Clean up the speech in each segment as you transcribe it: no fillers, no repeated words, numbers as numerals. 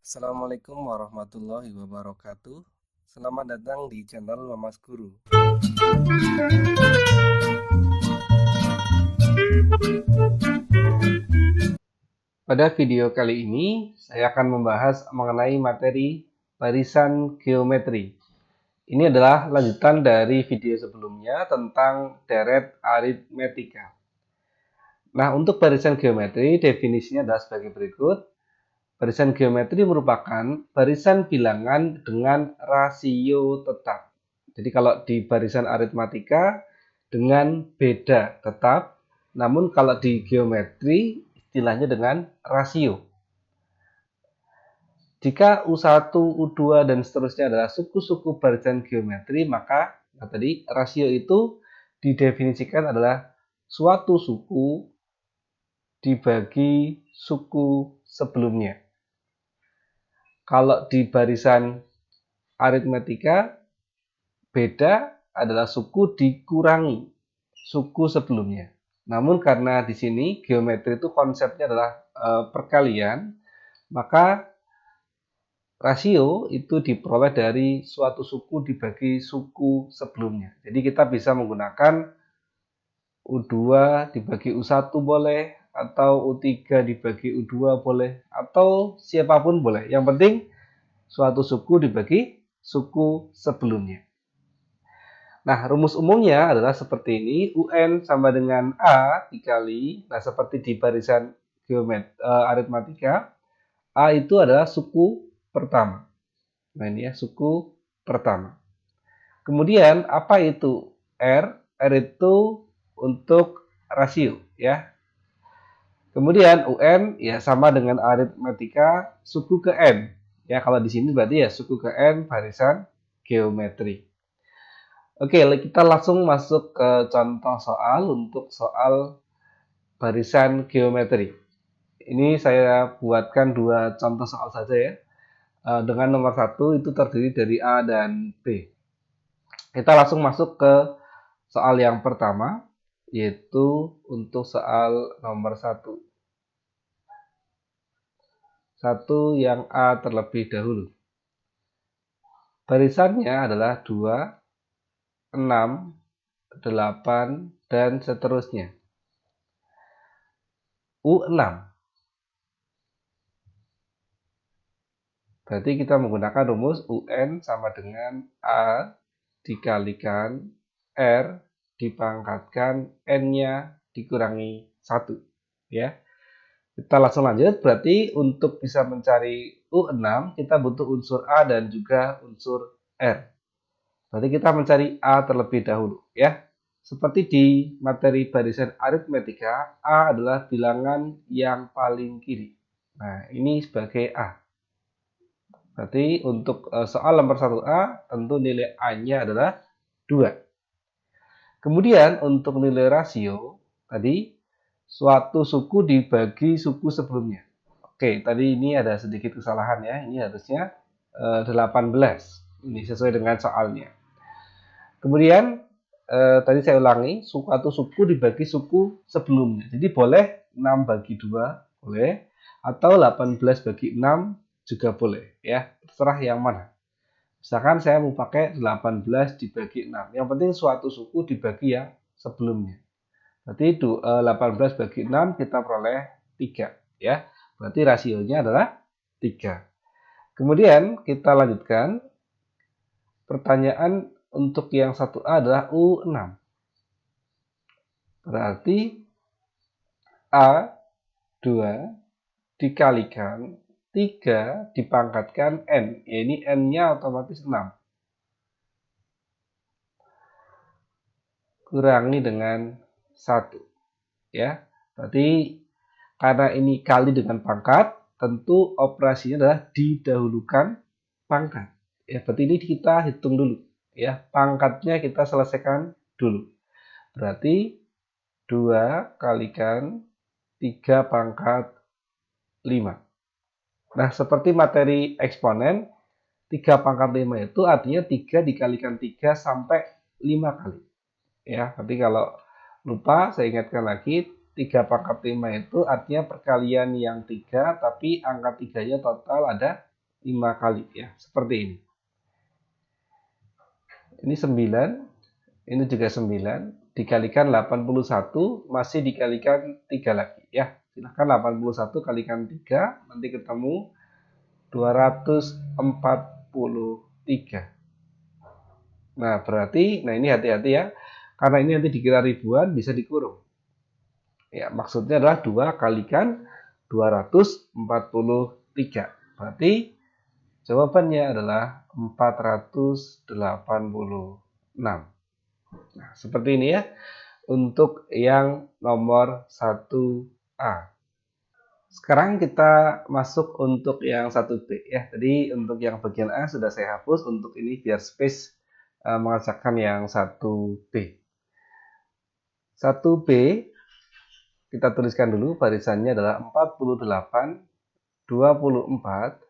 Assalamualaikum warahmatullahi wabarakatuh. Selamat datang di channel Mamas Guru. Pada video kali ini, saya akan membahas mengenai materi barisan geometri. Ini adalah lanjutan dari video sebelumnya tentang deret aritmetika. Nah, untuk barisan geometri, definisinya adalah sebagai berikut. Barisan geometri merupakan barisan bilangan dengan rasio tetap. Jadi kalau di barisan aritmatika dengan beda tetap, namun kalau di geometri istilahnya dengan rasio. Jika U1, U2, dan seterusnya adalah suku-suku barisan geometri, maka tadi rasio itu didefinisikan adalah suatu suku dibagi suku sebelumnya. Kalau di barisan aritmetika, beda adalah suku dikurangi suku sebelumnya. Namun karena di sini geometri itu konsepnya adalah perkalian, maka rasio itu diperoleh dari suatu suku dibagi suku sebelumnya. Jadi kita bisa menggunakan U2 dibagi U1 boleh, atau U3 dibagi U2 boleh, atau siapapun boleh. Yang penting suatu suku dibagi suku sebelumnya. Nah, rumus umumnya adalah seperti ini. UN sama dengan A dikali, nah seperti di barisan aritmatika, A itu adalah suku pertama. Nah ini ya, suku pertama. Kemudian apa itu R? R itu untuk rasio ya. Kemudian UN ya sama dengan aritmatika suku ke N. Ya, kalau di sini berarti ya suku ke N barisan geometri. Oke, kita langsung masuk ke contoh soal untuk soal barisan geometri. Ini saya buatkan dua contoh soal saja ya. Dengan nomor 1 itu terdiri dari A dan B. Kita langsung masuk ke soal yang pertama, yaitu untuk soal nomor 1. Satu yang A terlebih dahulu. Barisannya adalah 2, 6, 8, dan seterusnya. U6. Berarti kita menggunakan rumus UN sama dengan A dikalikan R dipangkatkan N-nya dikurangi 1. Ya. Kita langsung lanjut, berarti untuk bisa mencari U6, kita butuh unsur A dan juga unsur R. Berarti kita mencari A terlebih dahulu, ya. Seperti di materi barisan aritmetika, A adalah bilangan yang paling kiri. Nah, ini sebagai A. Berarti untuk soal nomor 1A, tentu nilai A-nya adalah 2. Kemudian untuk nilai rasio, tadi suatu suku dibagi suku sebelumnya. Oke, tadi ini ada sedikit kesalahan ya. Ini harusnya 18. Ini sesuai dengan soalnya. Kemudian tadi saya ulangi, suatu suku dibagi suku sebelumnya. Jadi boleh 6 bagi 2, boleh. Atau 18 bagi 6 juga boleh. Ya, terserah yang mana. Misalkan saya mau pakai 18 dibagi 6. Yang penting suatu suku dibagi yang sebelumnya. Berarti 18 bagi 6 kita peroleh 3. Ya. Berarti rasionya adalah 3. Kemudian kita lanjutkan. Pertanyaan untuk yang 1A adalah U6. Berarti A2 dikalikan 3 dipangkatkan N. Ya, ini N-nya otomatis 6. Kurangi dengan 1. Ya. Berarti karena ini kali dengan pangkat, tentu operasinya adalah didahulukan pangkat. Ya, berarti ini kita hitung dulu. Ya, pangkatnya kita selesaikan dulu. Berarti 2 kalikan 3 pangkat 5. Nah, seperti materi eksponen, 3 pangkat 5 itu artinya 3 dikalikan 3 sampai 5 kali. Ya, berarti kalau lupa saya ingatkan lagi, 3 pangkat 5 itu artinya perkalian yang 3, tapi angka 3-nya total ada 5 kali ya, seperti ini. Ini 9, ini juga 9, dikalikan 81, masih dikalikan 3 lagi ya. Silahkan 81 kalikan 3, nanti ketemu 243. Nah, berarti, ini hati-hati ya, karena ini nanti dikira ribuan, bisa dikurung. Ya, maksudnya adalah 2 kalikan 243. Berarti jawabannya adalah 486. Nah, seperti ini ya, untuk yang nomor 1A. Sekarang kita masuk untuk yang 1B ya. Jadi untuk yang bagian A sudah saya hapus, untuk ini biar space mengerjakan yang 1B. 1B kita tuliskan dulu, barisannya adalah 48, 24,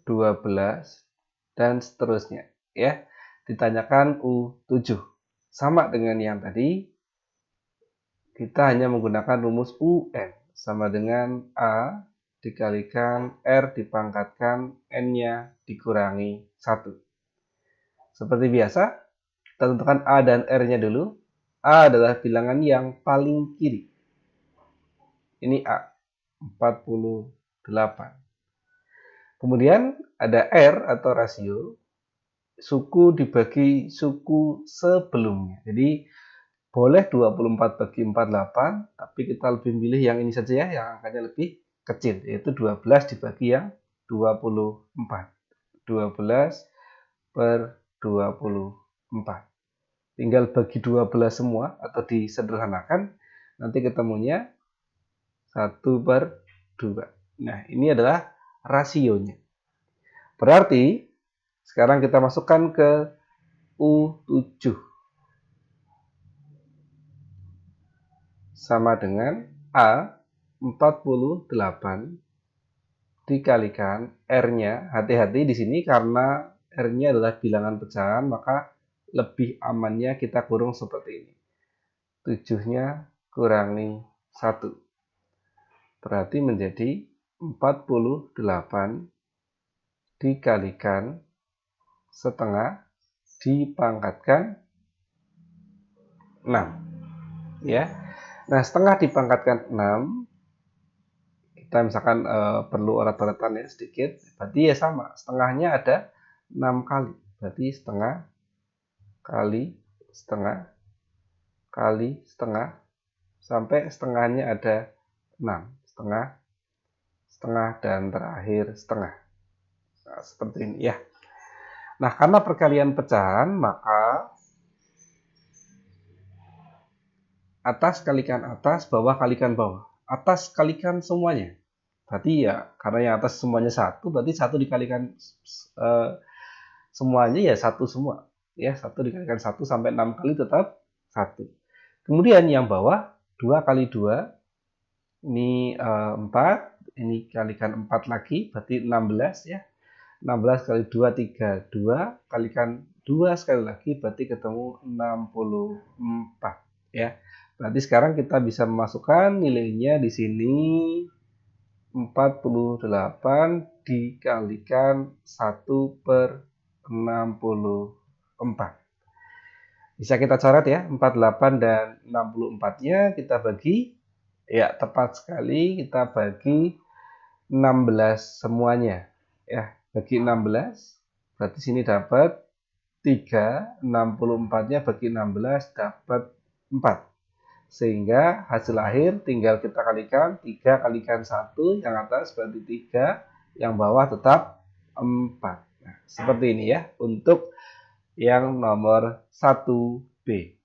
12, dan seterusnya ya. Ditanyakan U7. Sama dengan yang tadi, kita hanya menggunakan rumus UN sama dengan A dikalikan R dipangkatkan N-nya dikurangi 1. Seperti biasa, kita tentukan A dan R-nya dulu. A adalah bilangan yang paling kiri. Ini A, 48. Kemudian ada R atau rasio, suku dibagi suku sebelumnya. Jadi boleh 24 bagi 48, tapi kita lebih milih yang ini saja ya, yang angkanya lebih kecil, yaitu 12 dibagi yang 24. 12 per 24. Tinggal bagi 12 semua atau disederhanakan, nanti ketemunya 1 per 2. Nah, ini adalah rasionya. Berarti sekarang kita masukkan ke U7. Sama dengan A 48 dikalikan R-nya. Hati-hati di sini karena R-nya adalah bilangan pecahan, maka lebih amannya kita kurung seperti ini. 7-nya kurangi 1. Berarti menjadi 48 dikalikan setengah dipangkatkan 6. Ya. Nah, setengah dipangkatkan 6, kita misalkan perlu orat-oratan ya sedikit, berarti ya sama, setengahnya ada 6 kali, berarti setengah kali setengah kali setengah sampai setengahnya ada 6, setengah, setengah, dan terakhir setengah. Nah, seperti ini ya. Nah, karena perkalian pecahan, maka atas kalikan atas, bawah kalikan bawah. Atas kalikan semuanya. Berarti ya, karena yang atas semuanya 1, berarti 1 dikalikan semuanya ya 1 semua. Ya, 1 dikalikan 1 sampai 6 kali tetap 1. Kemudian yang bawah, 2 kali 2, ini 4, ini kalikan 4 lagi, berarti 16 ya. 16 kali 2, 32, kalikan 2 sekali lagi, berarti ketemu 64 ya. Berarti sekarang kita bisa memasukkan nilainya di sini 48 dikalikan 1 per 64. Bisa kita coret ya, 48 dan 64-nya kita bagi, ya tepat sekali kita bagi 16 semuanya. Ya, bagi 16, berarti sini dapat 3, 64-nya bagi 16 dapat 4. Sehingga hasil akhir tinggal kita kalikan, 3 kalikan 1, yang atas berarti 3, yang bawah tetap 4. Nah, seperti ini ya untuk yang nomor 1B.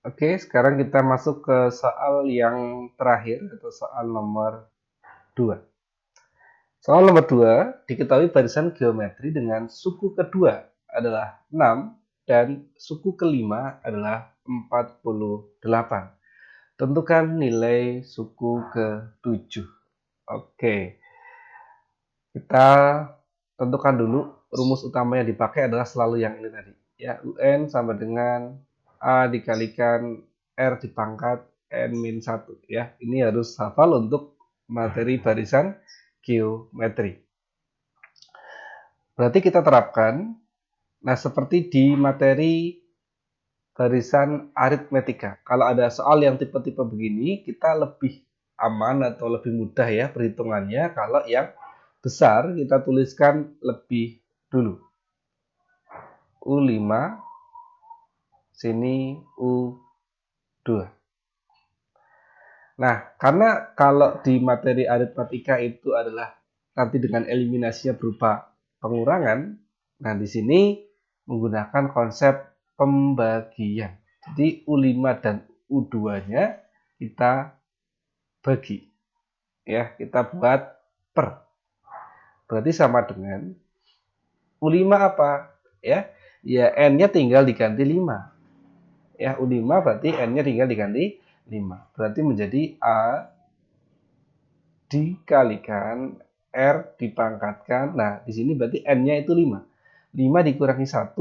Oke, sekarang kita masuk ke soal yang terakhir atau soal nomor 2. Soal nomor 2, diketahui barisan geometri dengan suku kedua adalah 6 dan suku kelima adalah 48. Tentukan nilai suku ke-7. Oke. Kita tentukan dulu rumus utama yang dipakai adalah selalu yang ini tadi. Ya, UN sama dengan A dikalikan R dipangkat N-1 ya. Ini harus hafal untuk materi barisan geometri. Berarti kita terapkan, nah seperti di materi barisan aritmetika. Kalau ada soal yang tipe-tipe begini, kita lebih aman atau lebih mudah ya perhitungannya. Kalau yang besar, kita tuliskan lebih dulu. U5, sini U2. Nah, karena kalau di materi aritmatika itu adalah nanti dengan eliminasinya berupa pengurangan, nah di sini menggunakan konsep pembagian. Jadi U5 dan U2-nya kita bagi. Ya, kita buat per. Berarti sama dengan U5 apa? Ya, N-nya tinggal diganti 5. Ya, U5 berarti N-nya tinggal diganti 5. Berarti menjadi A dikalikan R dipangkatkan. Nah, di sini berarti N-nya itu 5. 5 dikurangi 1,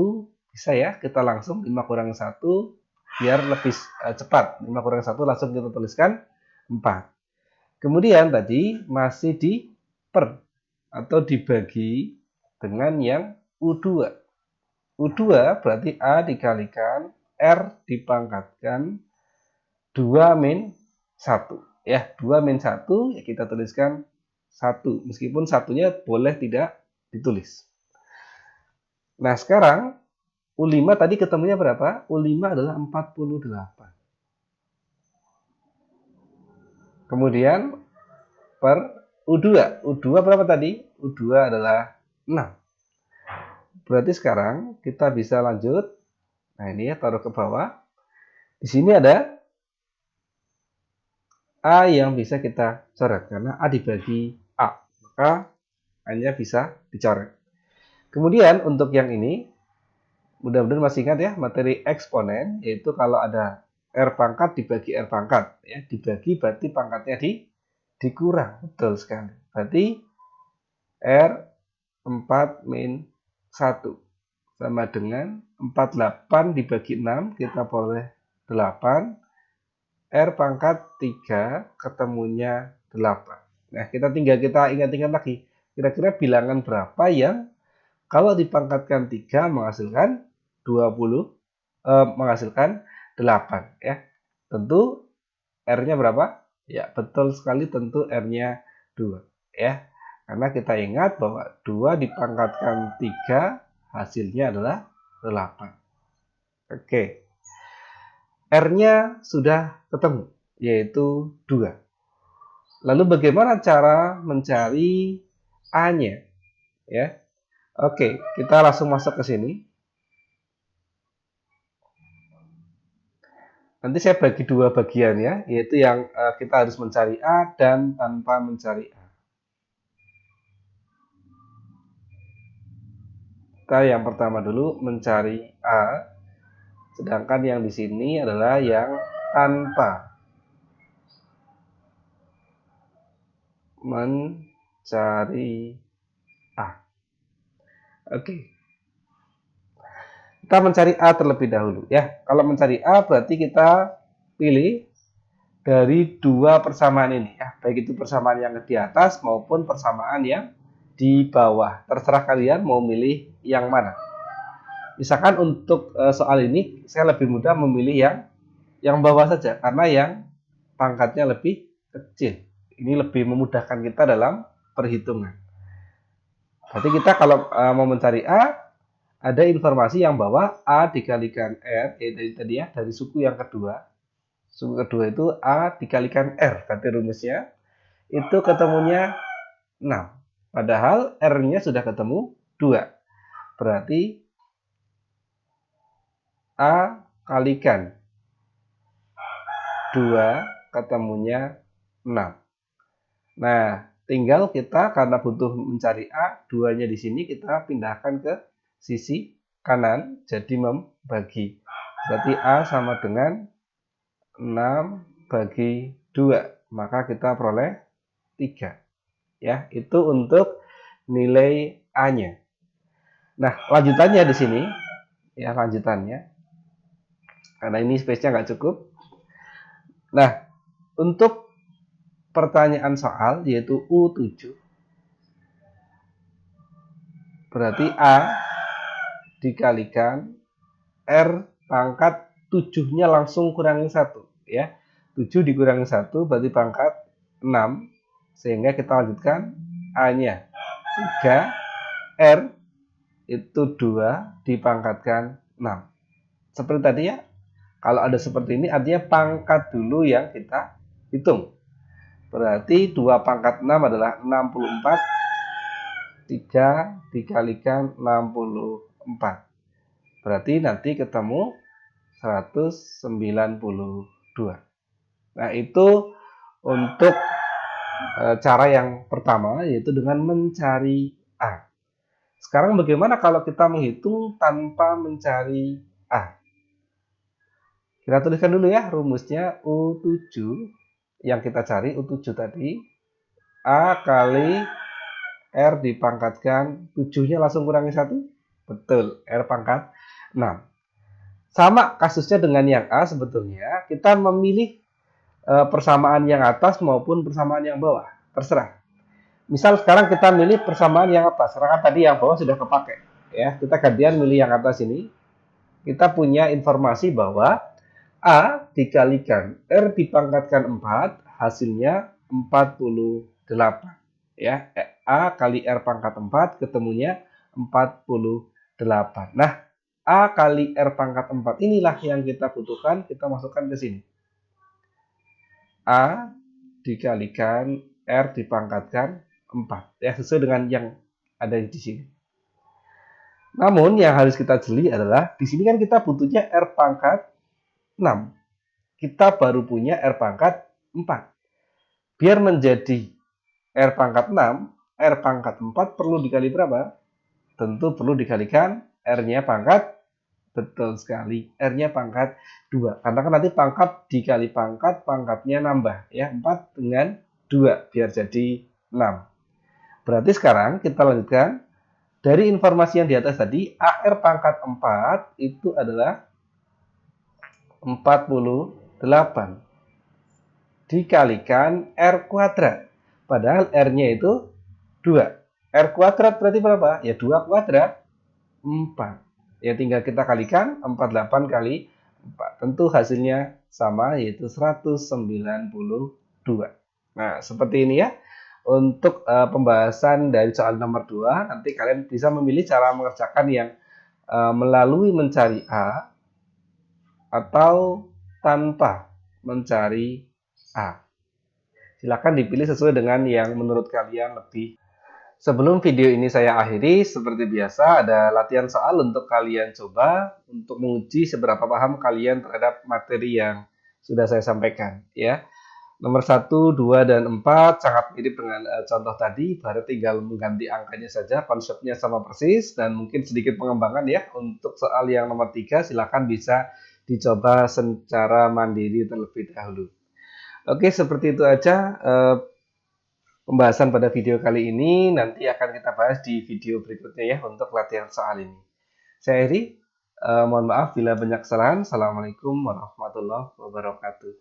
bisa ya, kita langsung 5 kurangi 1, biar lebih cepat. 5 kurangi 1 langsung kita tuliskan 4. Kemudian tadi masih di per atau dibagi dengan yang U2. U2 berarti A dikalikan R dipangkatkan 2 min 1. Ya, 2 min 1 ya kita tuliskan 1. Meskipun satunya boleh tidak ditulis. Nah, sekarang U5 tadi ketemunya berapa? U5 adalah 48. Kemudian per U2. U2 berapa tadi? U2 adalah 6. Berarti sekarang kita bisa lanjut. Nah, ini ya, taruh ke bawah. Di sini ada A yang bisa kita coret karena A dibagi A, maka A-nya bisa dicoret. Kemudian untuk yang ini, mudah-mudahan masih ingat ya, materi eksponen, yaitu kalau ada R pangkat dibagi R pangkat, ya, dibagi berarti pangkatnya dikurang, betul sekali. Berarti R 4 min 1 sama dengan 48 dibagi 6, kita boleh 8. R pangkat 3 ketemunya 8. Nah, kita ingat-ingat lagi. Kira-kira bilangan berapa yang kalau dipangkatkan 3 menghasilkan 20, menghasilkan 8 ya. Tentu R-nya berapa? Ya, betul sekali, tentu R-nya 2 ya. Karena kita ingat bahwa 2 dipangkatkan 3 hasilnya adalah 8. Oke. R-nya sudah ketemu, yaitu 2. Lalu bagaimana cara mencari A-nya? Ya. Oke, kita langsung masuk ke sini. Nanti saya bagi dua bagian ya, yaitu yang kita harus mencari A dan tanpa mencari A. Kita yang pertama dulu mencari A, sedangkan yang di sini adalah yang tanpa mencari A. Oke. Kita mencari A terlebih dahulu ya. Kalau mencari A berarti kita pilih dari dua persamaan ini ya, baik itu persamaan yang di atas maupun persamaan yang di bawah. Terserah kalian mau milih yang mana. Misalkan untuk soal ini saya lebih mudah memilih yang bawah saja karena yang pangkatnya lebih kecil. Ini lebih memudahkan kita dalam perhitungan. Berarti kita kalau mau mencari A, ada informasi yang bahwa A dikalikan R, tadi ya, dari suku yang kedua. Suku kedua itu A dikalikan R, berarti rumusnya. Itu ketemunya 6. Padahal R-nya sudah ketemu 2. Berarti A kalikan 2 ketemunya 6. Nah, tinggal kita karena butuh mencari A, 2-nya di sini kita pindahkan ke sisi kanan, jadi membagi. Berarti A sama dengan 6 bagi 2, maka kita peroleh 3. Ya, itu untuk nilai A-nya. Nah, lanjutannya di sini, ya lanjutannya, karena ini space-nya nggak cukup. Nah, untuk pertanyaan soal yaitu U7, berarti A dikalikan R pangkat 7-nya langsung kurangi 1 ya. 7 dikurangi 1 berarti pangkat 6. Sehingga kita lanjutkan A-nya 3, R itu 2 dipangkatkan 6. Seperti tadi ya. Kalau ada seperti ini artinya pangkat dulu yang kita hitung. Berarti 2 pangkat 6 adalah 64. 3 dikalikan 64. Berarti nanti ketemu 192. Nah, itu untuk cara yang pertama, yaitu dengan mencari A. Sekarang bagaimana kalau kita menghitung tanpa mencari A? Kita tuliskan dulu ya rumusnya. U7 yang kita cari, U7 tadi, A kali R dipangkatkan 7-nya langsung kurangi 1. Betul, R pangkat 6. Sama kasusnya dengan yang A sebetulnya, kita memilih persamaan yang atas maupun persamaan yang bawah. Terserah. Misal sekarang kita milih persamaan yang atas, karena tadi yang bawah sudah kepake. Ya, kita gantian milih yang atas ini. Kita punya informasi bahwa A dikalikan R dipangkatkan 4, hasilnya 48. Ya, A kali R pangkat 4 ketemunya 48. Nah, A kali R pangkat 4 inilah yang kita butuhkan, kita masukkan ke sini. A dikalikan R dipangkatkan 4. Ya, sesuai dengan yang ada di sini. Namun yang harus kita jeli adalah di sini kan kita butuhnya R pangkat 6. Kita baru punya R pangkat 4. Biar menjadi R pangkat 6, R pangkat 4 perlu dikali berapa? Tentu perlu dikalikan R-nya pangkat, betul sekali, R-nya pangkat 2. Karena kan nanti pangkat dikali pangkat, pangkatnya nambah. Ya, 4 dengan 2, biar jadi 6. Berarti sekarang kita lanjutkan. Dari informasi yang di atas tadi, AR pangkat 4 itu adalah 48 dikalikan R kuadrat. Padahal R-nya itu 2. R kuadrat berarti berapa? Ya 2 kuadrat 4. Ya tinggal kita kalikan 48 kali 4. Tentu hasilnya sama yaitu 192. Nah, seperti ini ya. Untuk pembahasan dari soal nomor 2, nanti kalian bisa memilih cara mengerjakan yang melalui mencari A atau tanpa mencari A. Silakan dipilih sesuai dengan yang menurut kalian lebih. Sebelum video ini saya akhiri, seperti biasa ada latihan soal untuk kalian coba untuk menguji seberapa paham kalian terhadap materi yang sudah saya sampaikan. Ya, nomor 1, 2, dan 4 sangat mirip dengan contoh tadi, baru tinggal mengganti angkanya saja, konsepnya sama persis, dan mungkin sedikit pengembangan ya. Untuk soal yang nomor 3, silakan bisa dicoba secara mandiri terlebih dahulu. Oke, seperti itu aja pembahasan pada video kali ini. Nanti akan kita bahas di video berikutnya ya untuk latihan soal ini. Saya Eri, mohon maaf bila banyak kesalahan. Assalamualaikum warahmatullahi wabarakatuh.